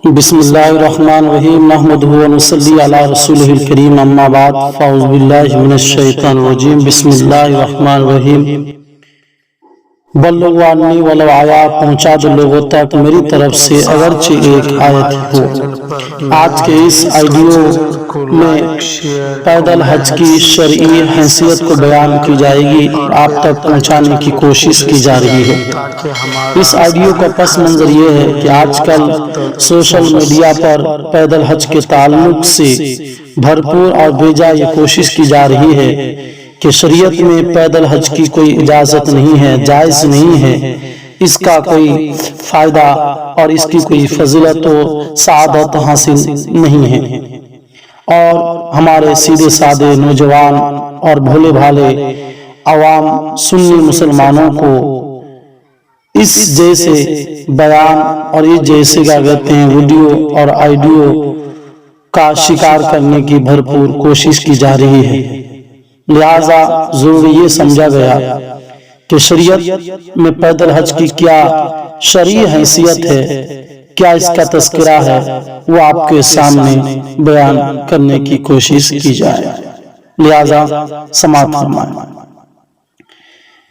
بسم اللہ الرحمن الرحیم نحمدہ و نصلی علی رسولہ الکریم اما بعد فاعوذ باللہ من الشیطان الرجیم بسم اللہ الرحمن الرحیم بلغوا عنی ولو آیا، پہنچا دو لوگوں تک میری طرف سے اگرچہ ایک آیت ہو۔ آج کے اس آئیڈیو میں پیدل حج کی شرعی حیثیت کو بیان کی جائے گی اور آپ تک پہنچانے کی کوشش کی جا رہی ہے۔ اس آئیڈیو کا پس منظر یہ ہے کہ آج کل سوشل میڈیا پر پیدل حج کے تعلق سے بھرپور اور بے جا یہ کوشش کی جا رہی ہے کہ شریعت میں پیدل حج کی کوئی اجازت نہیں ہے، جائز نہیں ہے، اس کا کوئی فائدہ اور اس کی کوئی فضیلت و سعادت حاصل نہیں ہے، اور ہمارے سیدھے سادے نوجوان اور بھولے بھالے عوام سنی مسلمانوں کو اس جیسے بیان اور اس جیسے کیا کہتے ہیں ویڈیو اور آئیڈیو کا شکار کرنے کی بھرپور کوشش کی جا رہی ہے۔ لہذا ضروری یہ سمجھا گیا کہ شریعت میں پیدل حج کی کیا شرعی حیثیت ہے، کیا اس کا تذکرہ ہے، وہ آپ کے سامنے بیان کرنے کی کوشش کی جائے، لہذا سماعت فرمائیں۔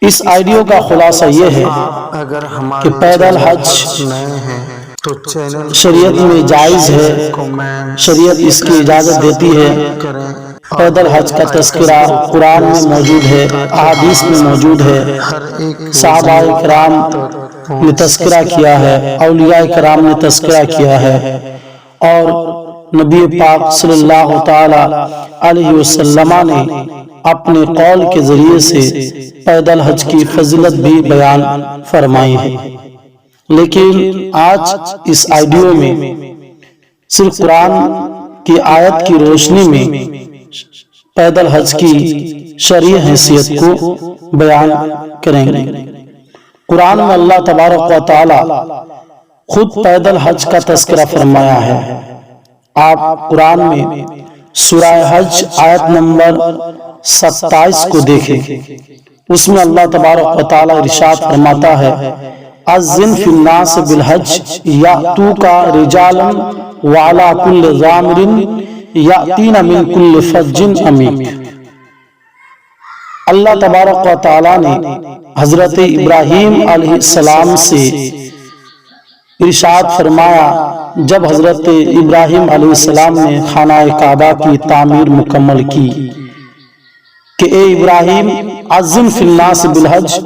اس آئیڈیو کا خلاصہ یہ ہے کہ پیدل حج شریعت میں جائز ہے، شریعت اس کی اجازت دیتی ہے۔ پیدل حج کا تذکرہ قرآن میں موجود ہے، احادیث میں موجود ہے، صحابہ کرام نے تذکرہ کیا ہے، اولیاء کرام نے تذکرہ کیا ہے، اور نبی پاک صلی اللہ تعالی علیہ وسلم نے اپنے قول کے ذریعے سے پیدل حج کی فضیلت بھی بیان فرمائی ہے۔ لیکن آج اس آئیڈیو میں صرف قرآن کی آیت کی روشنی میں پیدل حج کی شرعی حیثیت کو بیان کریں گے۔ قرآن میں اللہ تبارک و تعالی خود پیدل حج کا تذکرہ فرمایا ہے۔ آپ قرآن میں سورہ حج آیت نمبر 27 کو دیکھیں، اس میں اللہ تبارک و تعالی ارشاد فرماتا ہے اذن فی الناس بالحج یاتوک رجالا وعلی کل ضامر یاتین من کل فج عمیق۔ اللہ تبارک و تعالی نے حضرت ابراہیم علیہ السلام سے ارشاد فرمایا جب حضرت ابراہیم علیہ السلام نے خانہ کعبہ کی تعمیر مکمل کی کہ اے ابراہیم اذن فی الناس بالحج،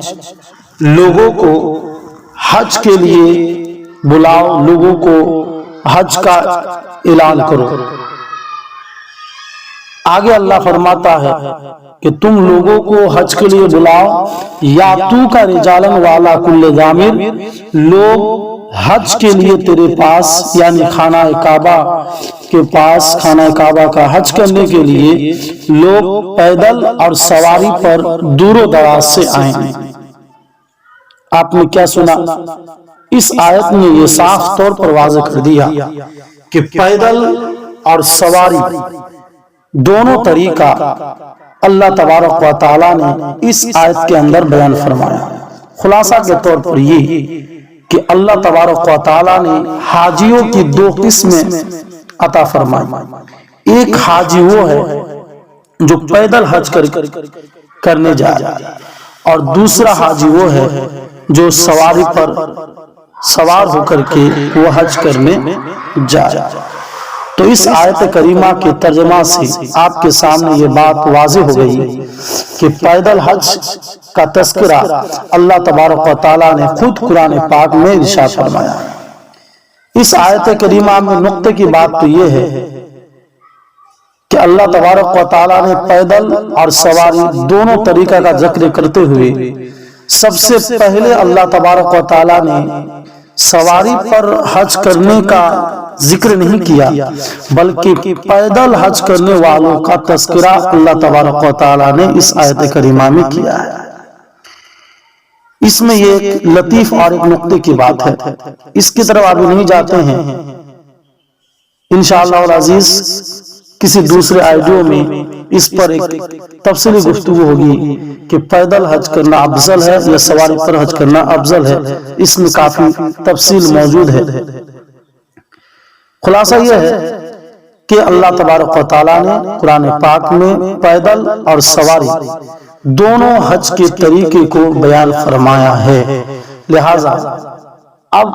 لوگوں کو حج کے لیے بلاؤ، لوگوں کو حج کا اعلان کرو۔ آگے اللہ فرماتا ہے کہ تم لوگوں کو حج کے لیے بلاؤ، یاتوک رجالا وعلی کل ضامر، لوگ حج کے لیے تیرے پاس یعنی خانہ کعبہ کے پاس، خانہ کعبہ کا حج کرنے کے لیے لوگ پیدل اور سواری پر دور و دراز سے آئیں۔ آپ نے کیا سنا؟ اس آیت نے یہ صاف طور پر واضح کر دیا کہ پیدل اور سواری دونوں طریقہ اللہ تبارک و تعالی نے اس آیت کے اندر بیان فرمایا۔ خلاصہ کے طور پر یہ کہ اللہ تبارک و تعالی نے حاجیوں کی دو قسمیں عطا فرمائی۔ ایک حاجی وہ ہے جو پیدل حج کرنے جائے، اور دوسرا حاجی وہ ہے جو سواری پر سوار ہو کر کے وہ حج کرنے جائے۔ تو اس آیت کریمہ کے ترجمہ سے آپ کے سامنے یہ بات واضح ہو گئی کہ پیدل حج کا تذکرہ اللہ تبارک و تعالی نے خود قرآن پاک میں ارشاد فرمایا۔ اس آیت کریمہ میں نقطے کی بات تو یہ ہے کہ اللہ تبارک و تعالی نے پیدل اور سواری دونوں طریقہ کا ذکر کرتے ہوئے سب سے پہلے اللہ تبارک و تعالی نے سواری پر حج کرنے کا ذکر نہیں کیا، بلکہ پیدل حج کرنے والوں کا تذکرہ اللہ تبارک و تعالی نے اس آیت کریمہ میں کیا ہے۔ اس میں یہ ایک لطیف اور ایک نقطے کی بات ہے، اس کی طرف ابھی نہیں جاتے ہیں، انشاءاللہ العزیز کسی دوسرے آئیڈیو میں اس پر ایک تفصیلی گفتگو ہوگی کہ پیدل حج کرنا افضل ہے یا سواری پر حج کرنا افضل ہے، اس میں کافی تفصیل موجود ہے۔ خلاصہ یہ ہے کہ اللہ تبارک و تعالیٰ نے قرآن پاک میں پیدل اور سواری دونوں حج کے طریقے کو بیان فرمایا ہے۔ لہذا اب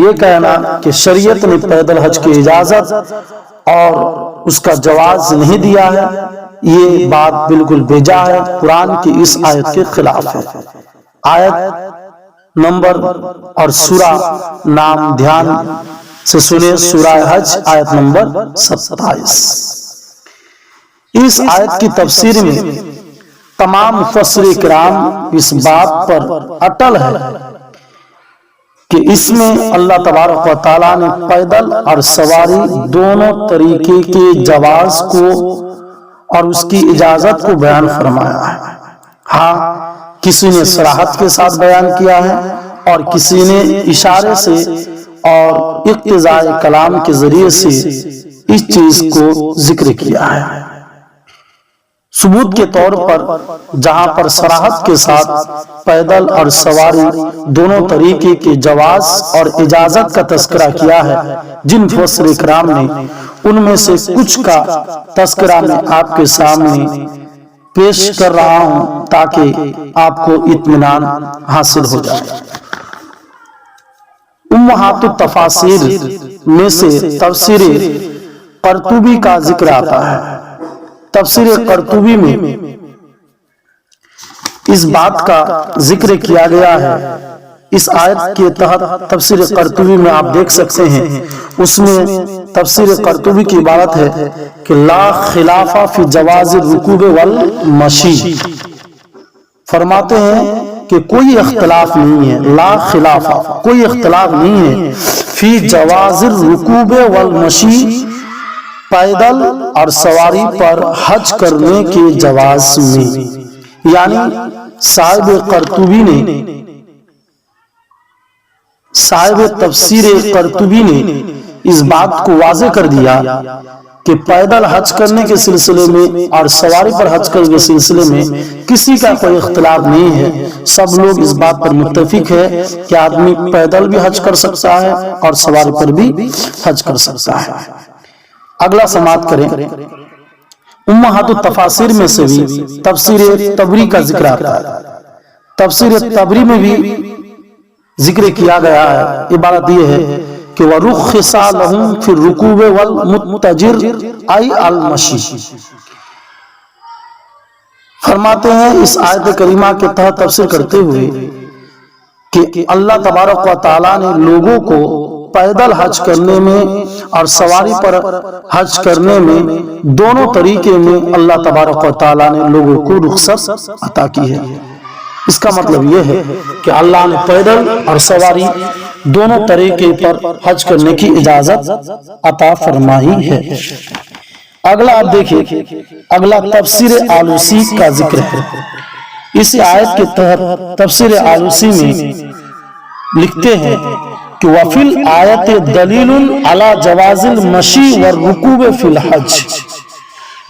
یہ کہنا کہ شریعت نے پیدل حج کی اجازت اور اس کا جواز نہیں دیا ہے، یہ بات بالکل بیجا ہے، قرآن کی اس آیت کے خلاف ہے۔ آیت نمبر اور سورہ نام دھیان سے سنیں، سورہ حج آیت نمبر 27۔ اس آیت کی تفسیر میں تمام مفسر کرام اس بات پر اٹل ہے کہ اس میں اللہ تبارک و تعالیٰ نے پیدل اور سواری دونوں طریقے کے جواز کو اور اس کی اجازت کو بیان فرمایا ہے۔ ہاں، کسی نے صراحت کے ساتھ بیان کیا ہے اور کسی نے اشارے سے اور اقتضاء کلام کے ذریعے سے اس چیز کو ذکر کیا ہے۔ ثبوت کے طور پر جہاں پر صراحت کے ساتھ پیدل اور سواری دونوں طریقے کے جواز اور اجازت کا تذکرہ کیا ہے، جن مفسر کرام نے ان میں سے کچھ کا تذکرہ میں آپ کے سامنے پیش کر رہا ہوں تاکہ آپ کو اطمینان حاصل ہو جائے۔ امہات التفاسیر میں سے تفسیر قرطبی کا ذکر آتا ہے۔ تفسیر قرطبی میں اس بات کا ذکر کیا گیا ہے، اس آیت کے تحت تفسیر قرطبی میں آپ دیکھ سکتے ہیں، اس میں تفسیر قرطبی کی عبارت ہے کہ لا خلاف فی جواز الرکوب والمشی، فرماتے ہیں کہ کوئی اختلاف نہیں ہے، لا خلاف کوئی اختلاف نہیں ہے، فی جواز الرکوب والمشی پیدل اور سواری پر حج کرنے کے جواز میں، یعنی صاحب قرطبی نے، صاحب تفسیر قرطبی نے اس بات کو واضح کر دیا کہ پیدل حج کرنے کے سلسلے میں اور سواری پر حج کرنے کے سلسلے میں کسی کا کوئی اختلاف نہیں ہے، سب لوگ اس بات پر متفق ہے کہ آدمی پیدل بھی حج کر سکتا ہے اور سواری پر بھی حج کر سکتا ہے۔ اگلا سماعت کریں، امہات التفاسیر میں سے بھی تفسیر طبری کا ذکر آتا ہے۔ تفسیر طبری میں بھی ذکر کیا گیا ہے، عبارت یہ ہے کہ وَرُخِّصَ لَهُمْ فِي الرُّكُوبِ وَالْمُتَّجِرِ أَيْ الْمَشِي، فرماتے ہیں اس آیت کریمہ کے تحت تفسیر کرتے ہوئے کہ اللہ تبارک و تعالیٰ نے لوگوں کو پیدل حج کرنے میں اور سواری پر حج کرنے میں دونوں طریقے میں اللہ تبارک و تعالیٰ نے لوگوں کو رخصت عطا کی ہے۔ اس کا مطلب یہ ہے کہ اللہ نے پیدل اور سواری دونوں طریقے پر حج کرنے کی اجازت عطا فرمائی ہے۔ اگلا آپ دیکھیں، اگلا تفسیر آلوسی کا ذکر ہے۔ اس آیت کے تحت تفسیر آلوسی میں لکھتے ہیں کہ وَفِي الْآیَةِ دَلِيلٌ عَلَى جَوَازِ الْمَشِي وَالرُّكُوبِ فِي الْحَجِّ،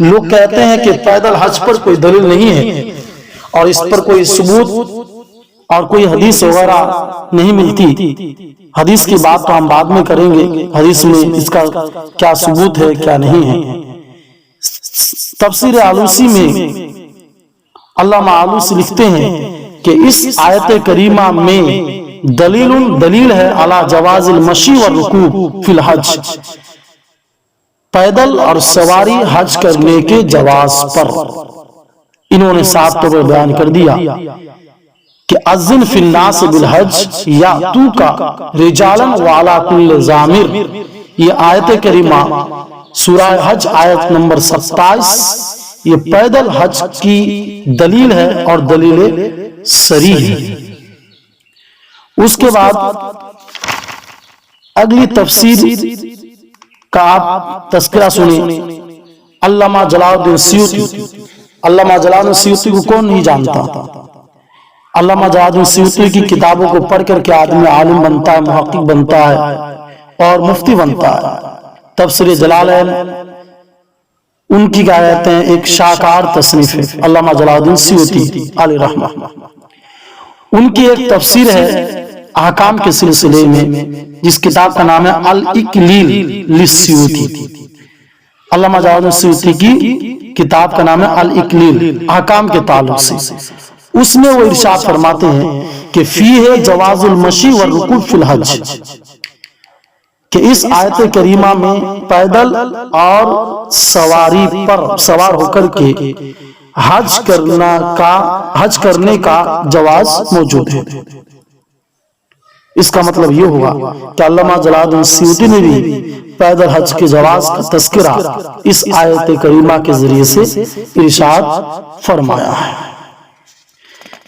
لوگ کہتے ہیں کہ پیدل حج پر کوئی دلیل نہیں ہے اور اس پر کوئی ثبوت اور کوئی حدیث وغیرہ نہیں ملتی۔ حدیث کی بات تو ہم بعد میں کریں گے، حدیث میں اس کا کیا ثبوت ہے کیا نہیں ہے۔ تفسیر آلوسی میں علامہ آلوسی لکھتے ہیں کہ اس آیت کریمہ میں دلیل ہے علی جواز المشی والرکوب فی الحج، پیدل اور سواری حج کرنے کے جواز پر۔ انہوں نے صاف طور پر بیان کر دیا کہ اذن فی الناس بالحج یاتوک رجالا وعلی کل ضامر، یہ آیت کریمہ سورہ حج آیت نمبر 27 یہ پیدل حج کی دلیل ہے اور دلیل صریح ہے۔ اس کے بعد اگلی تفسیر کا آپ تذکرہ سنیں، علامہ جلال الدین سیوطی۔ علامہ جلال الدین سیوطی کو کون نہیں جانتا؟ علامہ جلال الدین سیوطی کی کتابوں کو پڑھ کر کے آدمی عالم بنتا ہے، محقق بنتا ہے اور مفتی بنتا ہے۔ تفسیر جلالین ان کی کیا کہتے ہیں، ایک شاہکار تصنیف ہے، علامہ جلال الدین سیوطی علیہ رحمہ۔ ان کی ایک تفسیر ہے احکام کے سلسلے میں، جس کتاب کا نام ہے الاکلیل للسیوطی، علامہ جلال السیوطی کی کتاب کا نام ہے الاکلیل احکام کے تعلق سے، اس میں وہ ارشاد فرماتے ہیں کہ فیہ جواز المشی والرکوب فی الحج، کہ اس آیت کریمہ میں پیدل اور سواری پر سوار ہو کر کے حج کرنے کا جواز موجود ہے۔ اس کا مطلب یہ ہوا کہ علامہ جلال السیوطی نے بھی پیدل حج کے جواز کا تذکرہ اس آیت کریمہ کے ذریعے سے ارشاد فرمایا ہے۔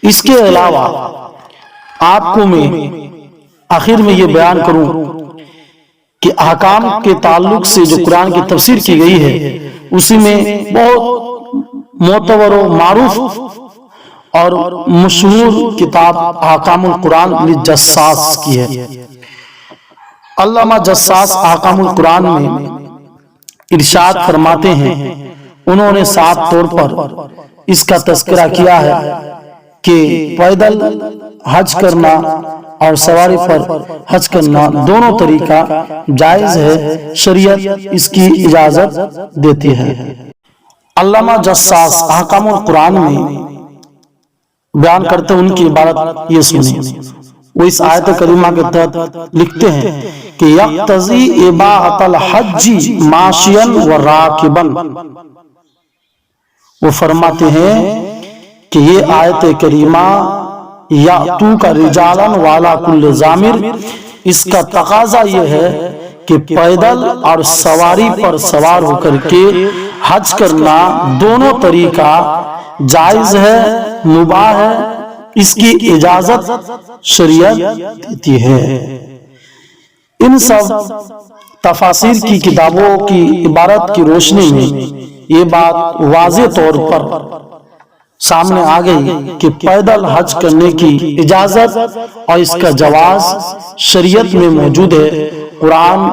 اس کے علاوہ آپ کو میں آخر میں یہ بیان کروں کہ احکام کے تعلق سے جو قرآن کی تفسیر کی گئی ہے، اسی میں بہت معتبر و معروف اور مشہور کتاب احکام القرآن للجساس کی ہے۔ علامہ جساس احکام القرآن میں ارشاد فرماتے ہیں، انہوں نے صاف طور پر اس کا تذکرہ کیا ہے کہ پیدل حج کرنا اور سواری پر حج کرنا دونوں طریقہ جائز ہے، شریعت اس کی اجازت دیتی ہے۔ علامہ جساس احکام القرآن میں بیان کرتے ہیں، ان کی عبارت یہ سنیں، وہ اس آیت کریمہ کے تحت لکھتے ہیں کہ یقتضی اباحۃ الحج ماشیا و راکبا، وہ فرماتے ہیں کہ یہ آیت کریمہ یاتوک رجالا وعلی کل ضامر، اس کا تقاضا یہ ہے کہ پیدل اور سواری پر سوار ہو کر کے حج کرنا دونوں طریقہ جائز ہے، مباح ہے، اس کی اجازت شریعت دیتی ہے۔ ان سب تفاسیر کی کتابوں کی عبارت کی روشنی میں یہ بات واضح طور پر سامنے آ گئی کہ پیدل حج کرنے کی اجازت اور اس کا جواز شریعت میں موجود ہے۔ قرآن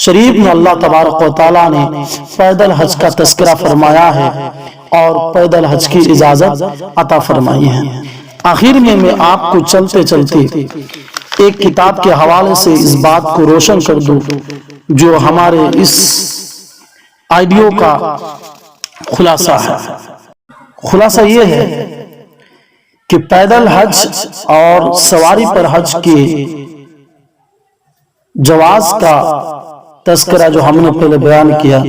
شریف میں اللہ تبارک و تعالیٰ نے پیدل حج کا تذکرہ فرمایا ہے اور پیدل حج کی اجازت عطا فرمائی ہے۔ آخر میں آپ کو چلتے چلتے ایک کتاب کے حوالے سے اس بات کو روشن کر دوں جو ہمارے اس آئیڈیو کا خلاصہ ہے۔ خلاصہ یہ ہے کہ پیدل حج اور سواری پر حج کے جواز کا تذکرہ جو ہم نے پہلے بیان کیا،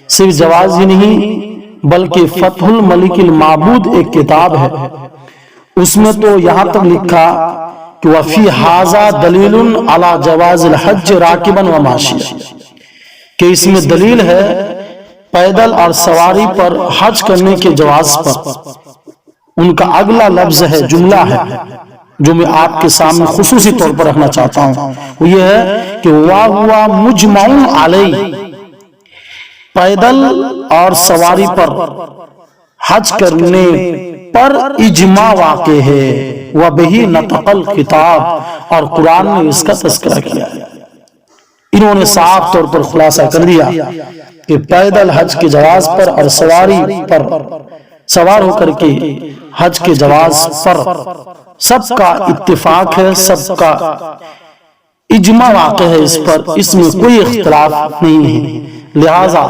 صرف جواز ہی نہیں بلکہ فتح الملک المعبود ایک کتاب ہے، اس میں تو یہاں تک لکھا کہ وفی ھذا دلیل علی جواز الحج راکبا و ماشیا، کہ اس میں دلیل ہے پیدل اور سواری پر حج کرنے کے جواز پر۔ ان کا اگلا لفظ ہے، جملہ ہے جو میں آپ کے سامنے خصوصی طور پر رکھنا چاہتا ہوں، وہ یہ ہے کہ وَهُوَ مُجْمَعٌ عَلَيْهِ، پیدل اور سواری پر حج کرنے پر اجماع واقع ہے، وَبِهِ نَطَقَ الْخِطَابُ، اور قرآن نے اس کا تذکرہ کیا ہے۔ انہوں نے صاف طور پر خلاصہ کر دیا کہ پیدل حج کے جواز پر اور سواری پر سوار ہو کر کے حج کے جواز پر سب کا اتفاق ہے، سب کا اجماع واقع ہے اس پر، اس میں کوئی اختلاف نہیں ہے۔ لہٰذا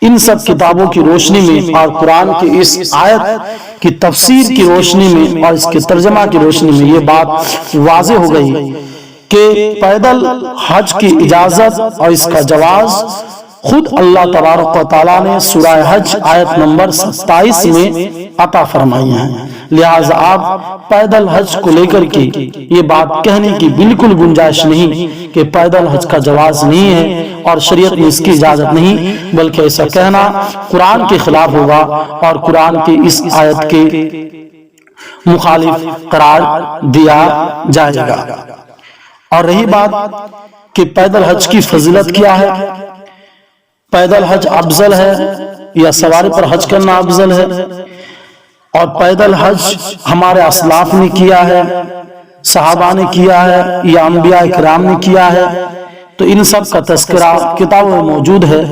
ان سب کتابوں کی روشنی میں اور قرآن کی اس آیت کی تفسیر کی روشنی میں اور اس کے ترجمہ کی روشنی میں یہ بات واضح ہو گئی کہ پیدل حج کی اجازت اور اس کا جواز خود اللہ تبارک و تعالیٰ نے سورہ حج آیت نمبر 27 میں عطا فرمائی ہیں۔ لہٰذا آپ پیدل حج کو لے کر کے یہ بات کہنے کی بالکل گنجائش نہیں کہ پیدل حج کا جواز نہیں ہے اور شریعت میں اس کی اجازت نہیں، بلکہ ایسا کہنا قرآن کے خلاف ہوگا اور قرآن کی اس آیت کے مخالف قرار دیا جائے گا۔ اور رہی بات کہ پیدل حج کی فضیلت کیا ہے، پیدل حج افضل ہے یا سواری پر حج کرنا افضل ہے، اور پیدل حج ہمارے اسلاف نے کیا ہے، صحابہ نے کیا ہے یا انبیاء کرام نے کیا ہے، تو ان سب کا تذکرہ کتابوں میں موجود ہے۔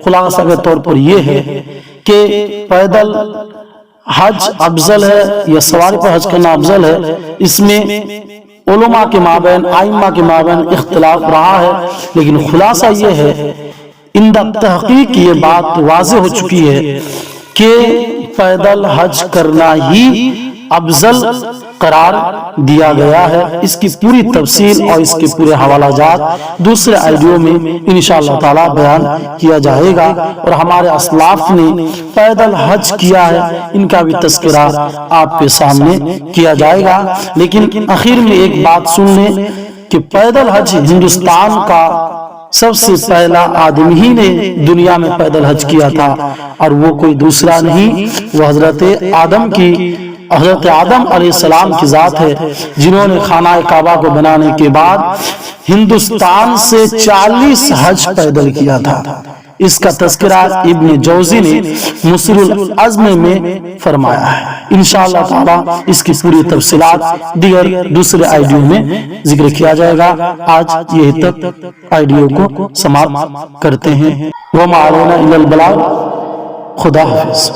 خلاصہ کے طور پر یہ ہے کہ پیدل حج افضل ہے یا سواری پر حج کرنا افضل ہے، اس میں علماء کے مابین آئمہ کے مابین اختلاف رہا ہے، لیکن خلاصہ یہ ہے اندہ تحقیق یہ بات واضح ہو چکی ہے کہ پیدل حج کرنا ہی افضل قرار دیا گیا ہے۔ اس کی پوری تفصیل اور اس کے پورے حوالہ جات دوسرے آئیڈیو میں انشاءاللہ تعالی بیان کیا جائے گا، اور ہمارے اسلاف نے پیدل حج کیا ہے ان کا بھی تذکرہ آپ کے سامنے کیا جائے گا۔ لیکن آخر میں ایک بات سن لیں کہ پیدل حج ہندوستان کا سب سے پہلا آدمی ہی نے دنیا میں پیدل حج کیا تھا، اور وہ کوئی دوسرا نہیں، وہ حضرت آدم علیہ السلام کی ذات ہے، جنہوں نے خانہ کعبہ کو بنانے کے بعد ہندوستان سے 40 حج پیدل کیا تھا۔ اس کا تذکرہ ابن جوزی نے مسر العزم میں فرمایا ہے۔ انشاءاللہ تعالی اس کی پوری تفصیلات دیگر دوسرے آئیڈیو میں ذکر کیا جائے گا۔ آج یہی تک آئیڈیو کو سماپت کرتے ہیں۔ وما علینا الا البلاغ۔ خدا حافظ۔